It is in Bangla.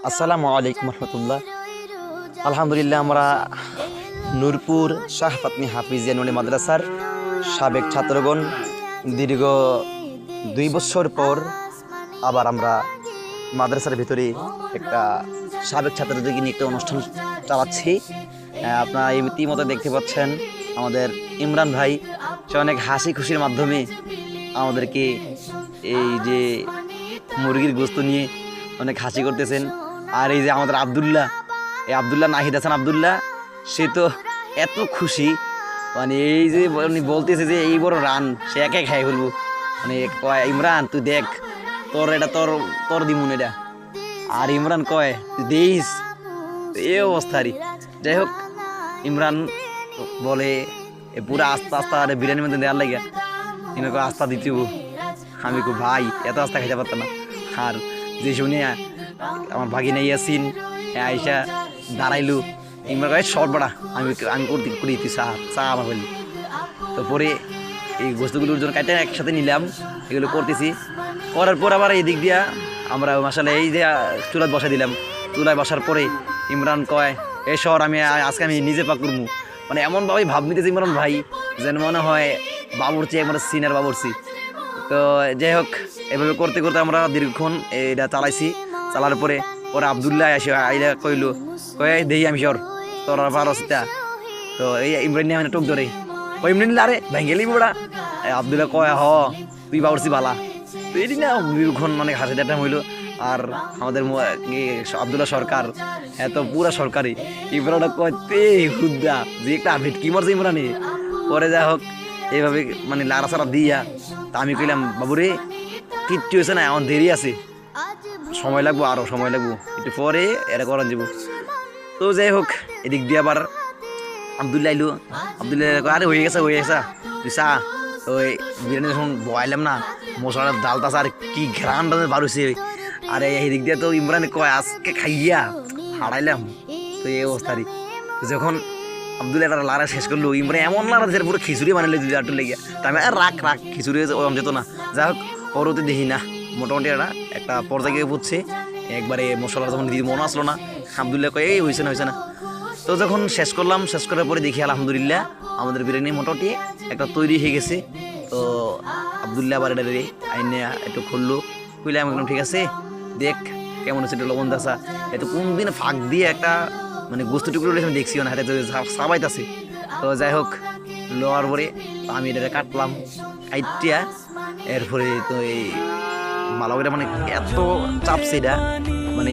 আসসালামু আলাইকুম রহমতুল্লাহ। আলহামদুলিল্লাহ, আমরা নূরপুর শাহ ফাতমি হাফিজিয়া নুরি মাদ্রাসার সাবেক ছাত্রগণ দীর্ঘ 2 বছর পর আবার আমরা মাদ্রাসার ভিতরে একটা সাবেক ছাত্রদেরকে নিয়ে একটা অনুষ্ঠান চালাচ্ছি। আপনারা ইতিমধ্যে দেখতে পাচ্ছেন আমাদের ইমরান ভাই, সে অনেক হাসি খুশির মাধ্যমে আমাদেরকে এই যে মুরগির গোস্ত নিয়ে অনেক হাসি করতেছেন। আর এই যে আমাদের আবদুল্লাহ, এই আবদুল্লাহ নাহিদ হাসান আবদুল্লাহ, সে তো এত খুশি, মানে এই যে বলতেছে যে এই বড় রান সে একে খাই ফেলবো। মানে কয়, ইমরান তুই দেখ, তোর এটা তোর তোর দিমুন এটা। আর ইমরান কয় তুই দিস, এই অবস্থারই। যাই হোক, ইমরান বলে পুরা আস্তে আস্তে আর বিরিয়ানি মধ্যে দেওয়ার লাগে এনাকে আস্থা দিতে। আমি খুব ভাই এত আস্থা খাইতে পারতাম না। আর যে শুনে আমার ভাগিনা ইয়াসিন আয়সা দাঁড়াইলু, ইমরান কয় শর্ট বাড়া, আমি আমি করতে করি তুই চা চা আমার বললি। তো পরে এই বস্তুগুলোর জন্য কাটে একসাথে নিলাম, এগুলো করতেছি। করার পর আবার এই দিক দিয়া আমরা মাসালে এই যে চুলায় বসাই দিলাম। চুলায় বসার পরে ইমরান কয় এ শহর আমি আজকে আমি নিজে পাক করবো। মানে এমনভাবে ভাব নিতেছে ইমরান ভাই যেন মনে হয় বাবুরচি, একবার সিনিয়র বাবুরচি। তো যাই হোক, এভাবে করতে করতে আমরা দীর্ঘক্ষণ এটা চালাইছি। চালার পরে পরে আবদুল্লাহ আসে আইলা কইলো, কয়ে দেই আমি সর তোর পারসিতা। তো এই ইমরান নিয়ে টোক ধরে ওই ইমরান আরে ভেঙ্গেলি বুড়া। আবদুল্লাহ কয় হ তুই বাবুরচি বালা। তো এটি না দীর্ঘক্ষণ অনেক হাসি টাটা হইলো। আর আমাদের আবদুল্লাহ সরকার এত পুরা সরকারি, ইমরান কয়তে হুদ্দা যে একটা ভেটকি মারছে ইমরানে। পরে যা হোক এইভাবে মানে লাড়া সারা দিয়া, তা আমি কইলাম বাবুরে কিচ্ছু হয়েছে না, আমার দেরি আছে, সময় লাগবো, আরও সময় লাগবো, একটু পরে এটা করান যাবো। তো যাই হোক, এদিক দিয়ে আবার আবদুল্লাহ আইলো। আবদুল্লাহ আরে হয়ে গেছে তুই চা। তো বিরিয়ানি যখন বয়াইলাম না, মশলাটা ডালতাছে আর কি ঘ্রাণ বার হয়েছে। আর এদিক দিয়ে তো ইমরান কয় আজকে খাইয়া হারাইলাম। তো এই অবস্থারই যখন আবদুল্লাহ একটা লাড়া শেষ করলো, ইমরান এমন লাড়া দিচ্ছে পুরো খিচুড়ি বানাইলো দুই আটটা লেগে। তা আমি আর রাখ খিচুড়ি ওরম যেত না। যাই হোক, পরবর্তী দেখি না মোটামুটি একটা পর্যায়ে গিয়ে বুঝছে একবারে মশলা যখন দিদি মনে আসলো না। আবদুল্লাহ কয় এই হয়েছে না। তো যখন শেষ করলাম, শেষ করার পরে দেখি আলহামদুলিল্লাহ আমাদের বিরিয়ানি মোটামুটি একটা তৈরি হয়ে গেছে। তো আবদুল্লাহ আবার এটা আইনে একটু খুললো, খুলে আমি একদম ঠিক আছে দেখ কেমন হচ্ছে, একটু লবণ দাসা। এতো কোন দিন ফাঁক দিয়ে একটা মানে গোস্ত টুকরো আমি দেখছিও না, হাতে সাবাইতেছে। তো যাই হোক, লোয়ার পরে আমি এটা কাটলাম, কাইটিয়া এরপরে তো এই মালকেরা মানে এত চাপছে এটা